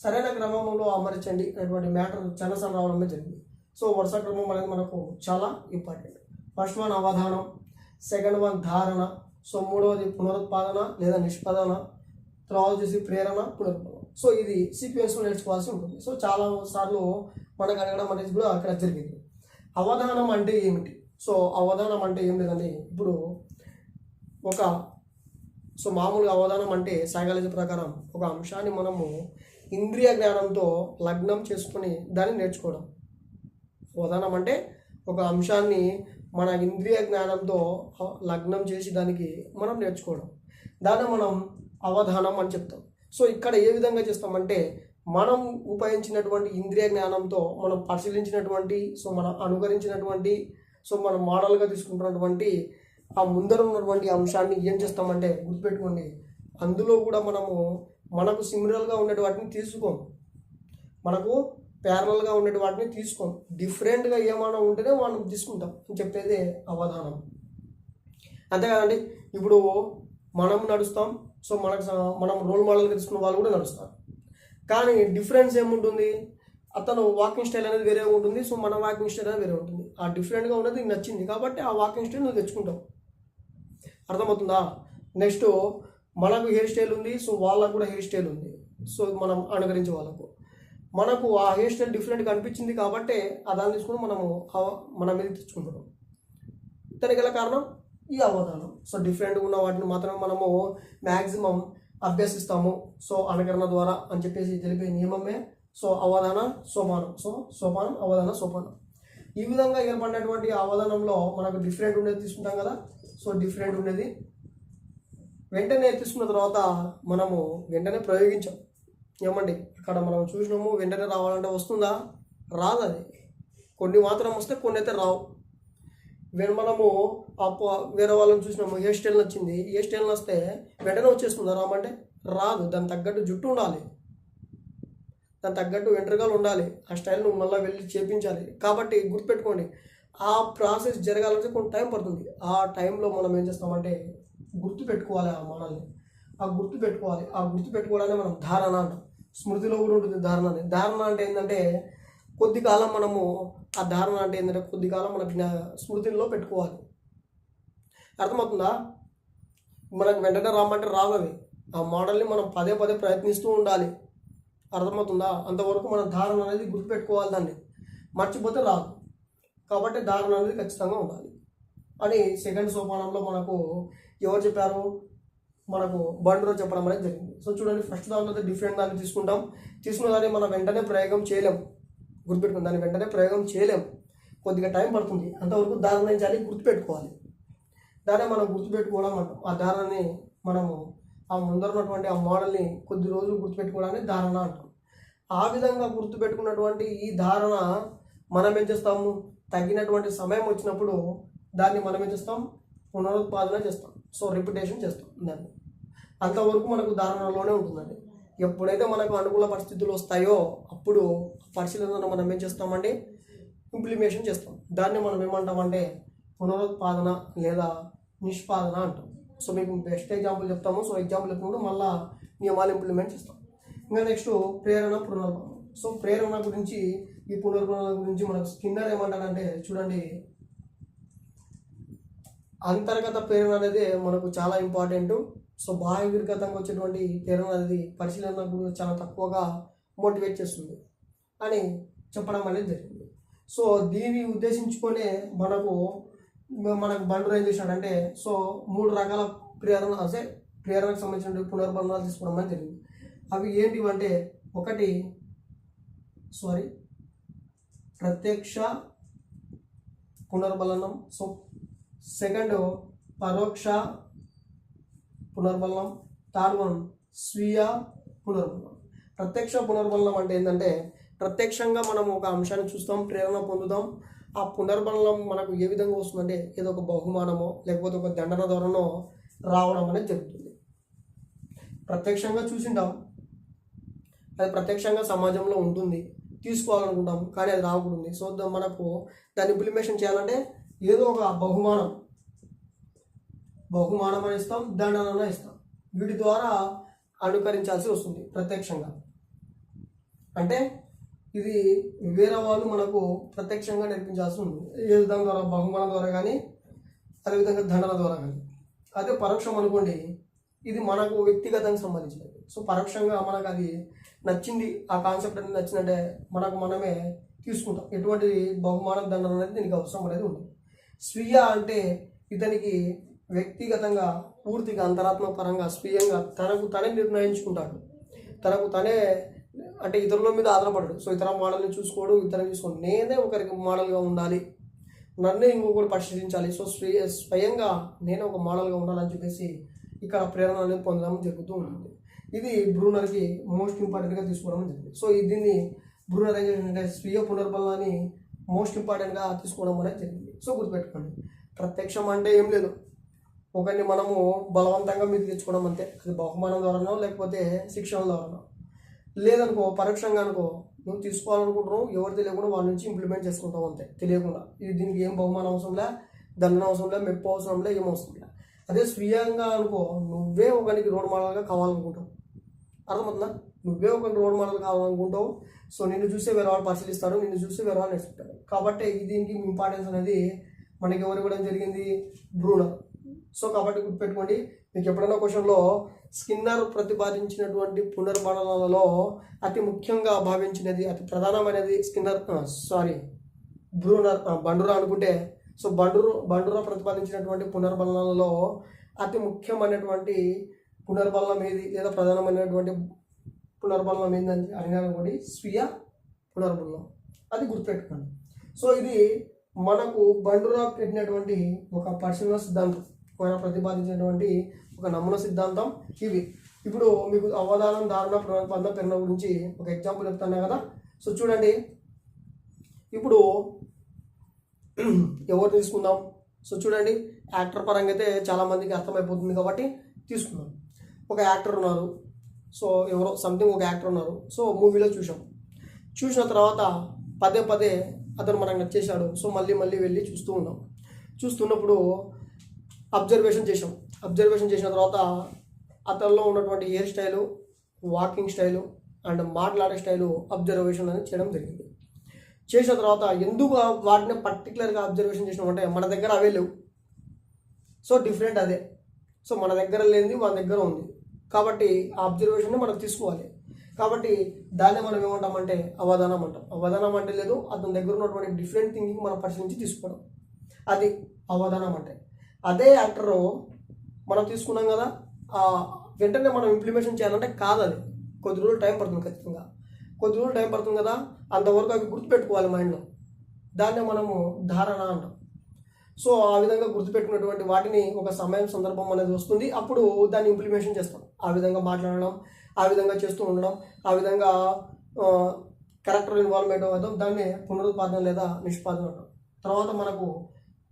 Speaker 1: సరైన క్రమంలో అమర్చండి అనేటువంటి మ్యాటర్ చాలాసార్లు రావడమే జరిగింది. సో వరుస క్రమం అనేది మనకు చాలా ఇంపార్టెంట్. ఫస్ట్ వన్ అవధానం, సెకండ్ వన్ ధారణ, సో మూడవది పునరుత్పాదన లేదా నిష్పాదన, తర్వాత వచ్చేసి ప్రేరణ, పునరుత్పాదన. సో ఇది సీక్వెన్స్లో నేర్చుకోవాల్సి ఉంటుంది. సో చాలా సార్లు మనకు అడగడం అనేది కూడా అక్కడ జరిగింది. అవధానం అంటే ఏమిటి? సో అవధానం అంటే ఏం లేదండి, ఇప్పుడు మామూలుగా అవధానం అంటే సైకాలజీ ప్రకారం ఒక అంశాన్ని మనము ఇంద్రియ జ్ఞానంతో లగ్నం చేసుకుని దాన్ని నేర్చుకోవడం. అవధానం అంటే ఒక అంశాన్ని మన ఇంద్రియ జ్ఞానంతో లగ్నం చేసి దానికి మనం నేర్చుకోవడం, దాన్ని మనం అవధానం అని చెప్తాం. సో ఇక్కడ ఏ విధంగా చేస్తామంటే, మనం ఉపయోగించినటువంటి ఇంద్రియ జ్ఞానంతో మనం పరిశీలించినటువంటి సో మనం అనుకరించినటువంటి సో మనం మోడల్గా తీసుకుంటున్నటువంటి ఆ ముందర ఉన్నటువంటి అంశాన్ని ఏం చేస్తామంటే, గుర్తుపెట్టుకోండి, అందులో కూడా మనకు సిమిలర్గా ఉండే వాటిని తీసుకోం, మనకు ప్యారలల్గా ఉండే వాటిని తీసుకోం, డిఫరెంట్గా ఏమైనా ఉంటేనే మనం తీసుకుంటాం అని చెప్పేదే అవధానం. అంతేకాదండి, ఇప్పుడు మనం నడుస్తాం, సో మనం రోల్ మోడల్గా తీసుకున్న వాళ్ళు కూడా నడుస్తారు. కానీ డిఫరెన్స్ ఏముంటుంది, అతను వాకింగ్ స్టైల్ అనేది వేరే ఉంటుంది, సో మన వాకింగ్ స్టైల్ అనేది వేరే ఉంటుంది. ఆ డిఫరెంట్గా ఉన్నది నీకు నచ్చింది కాబట్టి ఆ వాకింగ్ స్టైల్ నువ్వు తెచ్చుకుంటావు. అర్థమవుతుందా? నెక్స్ట్ మనకు హెయిర్ స్టైల్ ఉంది, సో వాళ్ళకు కూడా హెయిర్ స్టైల్ ఉంది, సో మనం అనుకరించే మనకు ఆ హెయిర్ స్టైల్ డిఫరెంట్గా అనిపించింది కాబట్టి దాన్ని తీసుకుని మన మీద తెచ్చుకుంటున్నాం. దానికి గల కారణం ఈ అవధానం. సో డిఫరెంట్గా ఉన్న వాటిని మాత్రమే మనము మ్యాక్సిమం అభ్యసిస్తాము, సో అనుకరణ ద్వారా అని చెప్పేసి తెలిపే నియమమే సో అవధాన సోపానం. సో సోపానం, అవధాన, సోపానం. ఈ విధంగా ఏర్పడినటువంటి అవధానంలో మనకు డిఫరెంట్ ఉండేది తీసుకుంటాం కదా. సో డిఫరెంట్ ఉండేది వెంటనే తీసుకున్న తర్వాత మనము వెంటనే ప్రయోగించాం. ఏమండి, ఇక్కడ మనం చూసినాము, వెంటనే రావాలంటే వస్తుందా? రాదు. అది కొన్ని మాత్రం వస్తే కొన్ని అయితే రావు. మనము వేరే వాళ్ళని చూసినాము, హెయిర్ స్టైల్ నచ్చింది, హెయిర్ స్టైల్ వస్తే వెంటనే వచ్చేస్తుందా? రామంటే రాదు. దానికి తగ్గట్టు జుట్టు ఉండాలి, దానికి తగ్గట్టు వెంట్రుకలు ఉండాలి, ఆ స్టైల్ నువ్వు మళ్ళీ వెళ్ళి చేపించాలి. కాబట్టి గుర్తుపెట్టుకోండి, ఆ ప్రాసెస్ జరగాలంటే కొంత టైం పడుతుంది. ఆ టైంలో మనం ఏం చేస్తామంటే గుర్తుపెట్టుకోవాలి ఆ మోడల్ని. ఆ గుర్తుపెట్టుకోవడాన్ని మనం ధారణ అంటాం. స్మృతిలో కూడా ఉంటుంది ధారణ అని. ధారణ అంటే ఏంటంటే కొద్ది కాలం మనము ఆ ధారణ అంటే ఏంటంటే కొద్ది కాలం మన స్మృతిలో పెట్టుకోవాలి. అర్థమవుతుందా? మనకు వెంటనే రామంటే రాదు. అది ఆ మోడల్ని మనం పదే ప్రయత్నిస్తూ ఉండాలి. అర్థమవుతుందా? అంతవరకు మనం ధారణ అనేది గుర్తుపెట్టుకోవాలి, దాన్ని మర్చిపోతే రాదు. కాబట్టి ధారణ అనేది ఖచ్చితంగా ఉండాలి. అని సెకండ్ సోపానంలో మనకు ఎవరు చెప్పారు, మనకు బండురా చెప్పడం అనేది జరిగింది. సో చూడండి, ఫస్ట్ దాంట్లో అయితే డిఫరెంట్ దాన్ని తీసుకున్న దాన్ని మనం వెంటనే ప్రయోగం చేయలేం. గుర్తుపెట్టుకుని దాన్ని వెంటనే ప్రయోగం చేయలేం, కొద్దిగా టైం పడుతుంది. అంతవరకు ధారణించాలి, గుర్తుపెట్టుకోవాలి. దాన్ని మనం గుర్తుపెట్టుకోవడం అంటాం. ఆ ధారణని మనము ఆ ముందర ఉన్నటువంటి ఆ మోడల్ని కొద్ది రోజులు గుర్తుపెట్టుకోవడానికి ధారణ అంటాం. ఆ విధంగా గుర్తుపెట్టుకున్నటువంటి ఈ ధారణ మనం ఏం చేస్తాము, తగినటువంటి సమయం వచ్చినప్పుడు దాన్ని మనం ఏం చేస్తాం, పునరుత్పాదన చేస్తాం. సో రిపిటేషన్ చేస్తాం దాన్ని. అంతవరకు మనకు ధారణలోనే ఉంటుందండి. ఎప్పుడైతే మనకు అనుకూల పరిస్థితులు వస్తాయో అప్పుడు పరిశీలన మనం ఏం చేస్తామంటే ఇంప్లిమేషన్ చేస్తాం. దాన్ని మనం ఏమంటామంటే పునరుత్పాదన లేదా నిష్పాదన అంటాం. సో మీకు బెస్ట్ ఎగ్జాంపుల్ చెప్తాము. సో ఎగ్జాంపుల్ చెప్పుకుంటూ మళ్ళీ నియమాలు ఇంప్లిమెంట్ చేస్తాం. ఇంకా నెక్స్ట్ ప్రేరణ, పునర్భరణం. సో ప్రేరణ గురించి, ఈ పునర్భరణ గురించి మనకు స్కిన్నర్ ఏమంటారంటే, చూడండి, అంతర్గత ప్రేరణ అనేది మనకు చాలా ఇంపార్టెంట్. సో బాహ్యగతంగా వచ్చేటువంటి ప్రేరణ అనేది పరిశీలనకు చాలా తక్కువగా మోటివేట్ చేస్తుంది అని చెప్పడం అనేది జరిగింది. సో దీన్ని ఉద్దేశించుకొనే మనకు బండురా ఏం చేసినాడంటే, సో 3 రకాల ప్రేరణకు సంబంధించిన పునర్భరణాలు తీసుకోవడం అనేది జరిగింది. అవి ఏంటివంటే, ఒకటి ప్రత్యక్ష పునర్బలనం. సో సెకండ్ పరోక్ష పునర్బలనం. థర్డ్ వన్ స్వీయ పునర్బలనం. ప్రత్యక్ష పునర్బలనం అంటే ఏంటంటే, ప్రత్యక్షంగా మనం ఒక అంశాన్ని చూస్తాం, ప్రేరణ పొందుతాం. ఆ పునర్బలనం మనకు ఏ విధంగా వస్తుందంటే, ఏదో ఒక బహుమానమో లేకపోతే ఒక దండన ద్వారానో రావడం అనేది జరుగుతుంది. ప్రత్యక్షంగా చూసింటాం, అది ప్రత్యక్షంగా సమాజంలో ఉంటుంది, తీసుకోవాలనుకుంటాం, కానీ అది రాకూడదు. సో మనకు దాన్ని ఇంప్లిమెంటేషన్ చేయాలంటే ఏదో ఒక బహుమానం అని ఇస్తాం, దండన ఇస్తాం. వీటి ద్వారా అనుకరించాల్సి వస్తుంది ప్రత్యక్షంగా. అంటే ఇది వేరే వాళ్ళు మనకు ప్రత్యక్షంగా నేర్పించాల్సి ఉంటుంది. ఏ విధంగా ద్వారా, బహుమానం ద్వారా కానీ, అదేవిధంగా దండన ద్వారా కానీ. అదే పరోక్షం అనుకోండి, ఇది మనకు వ్యక్తిగతంగా సంబంధించినది. సో పరోక్షంగా మనకు అది నచ్చింది, ఆ కాన్సెప్ట్ అనేది నచ్చిందంటే మనమే తీసుకుంటాం. ఎటువంటి బహుమానం, దండన అనేది దీనికి అవసరం అనేది ఉండదు. స్వీయ అంటే ఇతనికి వ్యక్తిగతంగా పూర్తిగా అంతరాత్మ పరంగా స్వీయంగా తనకు తనే నిర్ణయించుకుంటాడు. తనకు తనే అంటే ఇతరుల మీద ఆధారపడడు. సో ఇతర మోడల్ని చూసుకోడు, ఇతరులు చూసుకోడు. నేనే ఒకరికి మోడల్గా ఉండాలి, నన్నే ఇంకొకటి పరిశీలించాలి. సో స్వయంగా నేనే ఒక మోడల్గా ఉండాలని చెప్పేసి ఇక్కడ ప్రేరణ అనేది పొందడం జరుగుతూ ఉంటుంది. ఇది బ్రూనర్కి మోస్ట్ ఇంపార్టెంట్గా తీసుకోవడం జరిగింది. సో దీన్ని బ్రూనర్ ఏం చేసిందంటే స్వీయ పునర్బలాన్ని మోస్ట్ ఇంపార్టెంట్గా తీసుకోవడం అనేది జరిగింది. సో గుర్తుపెట్టుకోండి, ప్రత్యక్షం అంటే ఏం లేదు, ఒకరిని మనము బలవంతంగా మీద తెచ్చుకోవడం అంతే. అది బహుమానం ద్వారానో లేకపోతే శిక్షణ ద్వారానో. లేదనుకో పరోక్షంగా అనుకో, నువ్వు తీసుకోవాలనుకుంటున్నావు, ఎవరు తెలియకుండా వాళ్ళ నుంచి ఇంప్లిమెంట్ చేసుకుంటావు అంతే, తెలియకుండా. ఇది దీనికి ఏం బహుమానం అవసరంలే, దండన అవసరంలే, మెప్పు అవసరంలే, ఏం అవసరంలే. అదే స్వీయంగా అనుకో, నువ్వే ఒకరికి రోడ్ మోడల్గా కావాలనుకుంటావు. అర్థమవుతుందా? నువ్వే ఒకరికి రోడ్ మోడల్ కావాలనుకుంటావు. సో నిన్ను చూసే వేరే వాళ్ళు పరిశీలిస్తారు, నిన్ను చూసే వేరే వాళ్ళు నేర్చుకుంటారు. కాబట్టి దీనికి ఇంపార్టెన్స్ అనేది మనకి ఎవరు ఇవ్వడం జరిగింది, బ్రూనర్. సో కాబట్టి గుర్తుపెట్టుకోండి, మీకు ఎప్పుడైనా క్వశ్చన్లో స్కిన్నర్ ప్రతిపాదించినటువంటి పునర్బలనాలలో అతి ముఖ్యంగా భావించినది, అతి ప్రధానమైనది బండురా అనుకుంటే, సో బండురా ప్రతిపాదించినటువంటి పునర్బలనాలలో అతి ముఖ్యమైనటువంటి పునర్బలనం ఏది లేదా ప్రధానమైనటువంటి పునర్బలనం ఏందని అడిగారనుకోండి, స్వీయ పునర్బలనం. అది గుర్తుపెట్టుకోండి. సో ఇది మనకు బండురా పెట్టినటువంటి ఒక పరిశీలన సిద్ధాంతం, ఆయన ప్రతిపాదించినటువంటి ఒక నమూనా సిద్ధాంతం ఇవి. ఇప్పుడు మీకు అవధానం, ధారణ, పునరుత్పాదన, ప్రేరణ గురించి ఒక ఎగ్జాంపుల్ చెప్తాను కదా. సో చూడండి, ఇప్పుడు ఎవరు తీసుకుందాం. సో చూడండి, యాక్టర్ పరంగా అయితే చాలామందికి అర్థమైపోతుంది కాబట్టి తీసుకుందాం. ఒక యాక్టర్ ఉన్నారు. సో ఎవరో సంథింగ్ ఒక యాక్టర్ ఉన్నారు. సో మూవీలో చూసిన తర్వాత పదే అతను మనకు నచ్చేశాడు. సో మళ్ళీ వెళ్ళి చూస్తున్నప్పుడు అబ్జర్వేషన్ చేసిన తర్వాత అతనిలో ఉన్నటువంటి hair style, walking style and మాట్లాడే స్టైలు అబ్జర్వేషన్ అనేది చేయడం జరిగింది. చేసిన తర్వాత ఎందుకు వాటిని పర్టికులర్గా అబ్జర్వేషన్ చేసినామంటే మన దగ్గర అవే లేవు. సో డిఫరెంట్ అదే. సో మన దగ్గర లేనిది మన దగ్గర ఉంది కాబట్టి ఆ అబ్జర్వేషన్ని మనం తీసుకోవాలి. కాబట్టి దాన్ని మనం ఏమంటామంటే అవధానం అంటాం. అవధానం అంటే లేదు, అతని దగ్గర ఉన్నటువంటి డిఫరెంట్ థింకింగ్ మనం పరిశీలించి తీసుకోవడం. అది అవధానం అంటే. అదే యాక్టరు మనం తీసుకున్నాం కదా, వెంటనే మనం ఇంప్లిమెంటేషన్ చేయాలంటే కాదు, అది కొద్ది రోజులు టైం పడుతుంది, ఖచ్చితంగా కొద్ది రోజులు టైం పడుతుంది కదా, అంతవరకు అవి గుర్తుపెట్టుకోవాలి మైండ్లో. దాన్నే మనము ధారణ అంటాం. సో ఆ విధంగా గుర్తుపెట్టుకున్నటువంటి వాటిని ఒక సమయం సందర్భం అనేది వస్తుంది, అప్పుడు దాన్ని ఇంప్లిమెంటేషన్ చేస్తాం. ఆ విధంగా మాట్లాడడం, ఆ విధంగా చేస్తూ ఉండడం, ఆ విధంగా క్యారెక్టర్ ఇన్వాల్వ్మెంట్ అవ్వడం, దాన్ని పునరుత్పాదన లేదా నిష్పాదన అంటాం. తర్వాత మనకు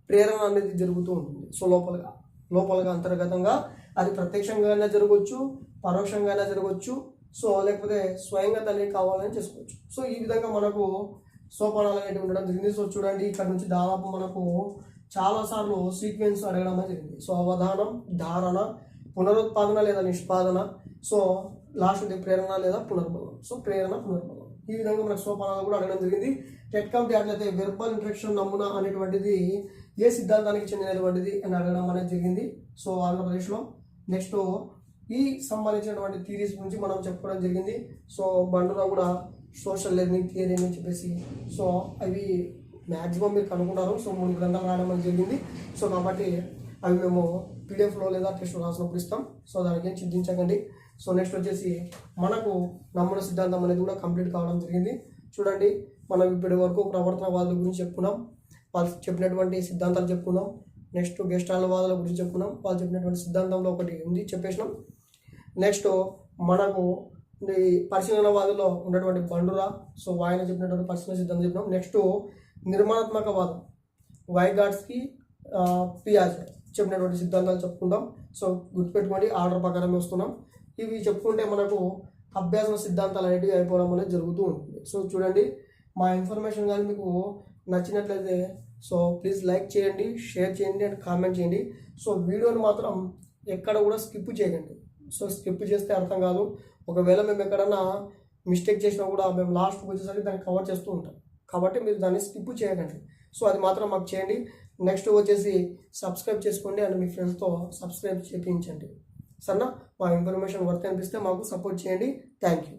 Speaker 1: ప్రేరణ అనేది జరుగుతూ ఉంటుంది. సో లోపలగా అంతర్గతంగా అది ప్రత్యక్షంగానే జరగవచ్చు, పరోక్షంగానే జరగవచ్చు. సో లేకపోతే స్వయంగా తల్లి కావాలని చేసుకోవచ్చు. సో ఈ విధంగా మనకు సోపానాలు అనేవి ఉండడం జరిగింది. సో చూడండి, ఇక్కడ నుంచి దాదాపు మనకు చాలాసార్లు సీక్వెన్స్ అడగడం జరిగింది. సో అవధానం, ధారణ, పునరుత్పాదన లేదా నిష్పాదన, సో లాస్ట్ ప్రేరణ లేదా పునర్బలం. సో ప్రేరణ, పునర్బలం, ఈ విధంగా మనకు సోపానాలు కూడా అడగడం జరిగింది. టెట్కామ్ అట్లయితే వెర్బల్ ఇంట్రడక్షన్ నమూనా అనేటువంటిది ఏ సిద్ధాంతానికి చెందినటువంటిది అని అడగడం అనేది జరిగింది. సో ఆంధ్రప్రదేశ్లో నెక్స్ట్ ఈ సంబంధించినటువంటి థీరీస్ గురించి మనం చెప్పుకోవడం జరిగింది. సో బండురా కూడా సోషల్ లెర్నింగ్ థియరీ అని చెప్పేసి, సో అవి మ్యాక్సిమం మీరు కనుక్కున్నారు. సో 3 గ్రంథాలు రాయడం అనేది జరిగింది. సో కాబట్టి అవి మేము పీడిఎఫ్లో లేదా టెస్ట్ రాసినప్పుడు ఇస్తాం. సో దానికి ఏం చింతించకండి. సో నెక్స్ట్ వచ్చేసి మనకు నమూనా సిద్ధాంతం అనేది కూడా కంప్లీట్ కావడం జరిగింది. చూడండి, మనం ఇప్పటి వరకు ప్రవర్తనవాదుల గురించి చెప్పుకున్నాం, వాళ్ళు చెప్పినటువంటి సిద్ధాంతాలు చెప్పుకున్నాం. నెక్స్ట్ గెస్టాల్వాదుల గురించి చెప్పుకున్నాం, వాళ్ళు చెప్పినటువంటి సిద్ధాంతంలో ఒకటి ఉంది చెప్పేసినాం. నెక్స్ట్ మనకు ఈ పరిశీలనవాదులో ఉన్నటువంటి బండురా, సో ఆయన చెప్పినటువంటి పరిశీలన సిద్ధాంతం చెప్పినాం. నెక్స్ట్ నిర్మాణాత్మకవాదం, వైగాట్స్కి, పియాజే చెప్పినటువంటి సిద్ధాంతాలు చెప్పుకుంటాం. సో గుర్తుపెట్టుకోండి, ఆర్డర్ ప్రకారం వస్తున్నాం. ఇవి చెప్పుకుంటే మనకు అభ్యాసన సిద్ధాంతాలు అనేవి అయిపోవడం అనేది జరుగుతూ ఉంటుంది. సో చూడండి, మా ఇన్ఫర్మేషన్ కానీ మీకు నచ్చినట్లయితే సో ప్లీజ్ లైక్ చేయండి, షేర్ చేయండి అండ్ కామెంట్ చేయండి. సో వీడియోని మాత్రం ఎక్కడ కూడా స్కిప్ చేయకండి. సో స్కిప్ చేస్తే అర్థం కాదు. ఒకవేళ మేము ఎక్కడన్నా మిస్టేక్ చేసినా కూడా మేము లాస్ట్కి వచ్చేసరికి దాన్ని కవర్ చేస్తూ ఉంటాం. కాబట్టి మీరు దాన్ని స్కిప్ చేయకండి. సో అది మాత్రం మాకు చేయండి. నెక్స్ట్ వచ్చేసి సబ్స్క్రైబ్ చేసుకోండి అండ్ మీ ఫ్రెండ్స్తో సబ్స్క్రైబ్ చేయించండి. సరేనా? మా ఇన్ఫర్మేషన్ వర్త్ అనిపిస్తే మాకు సపోర్ట్ చేయండి. Thank you.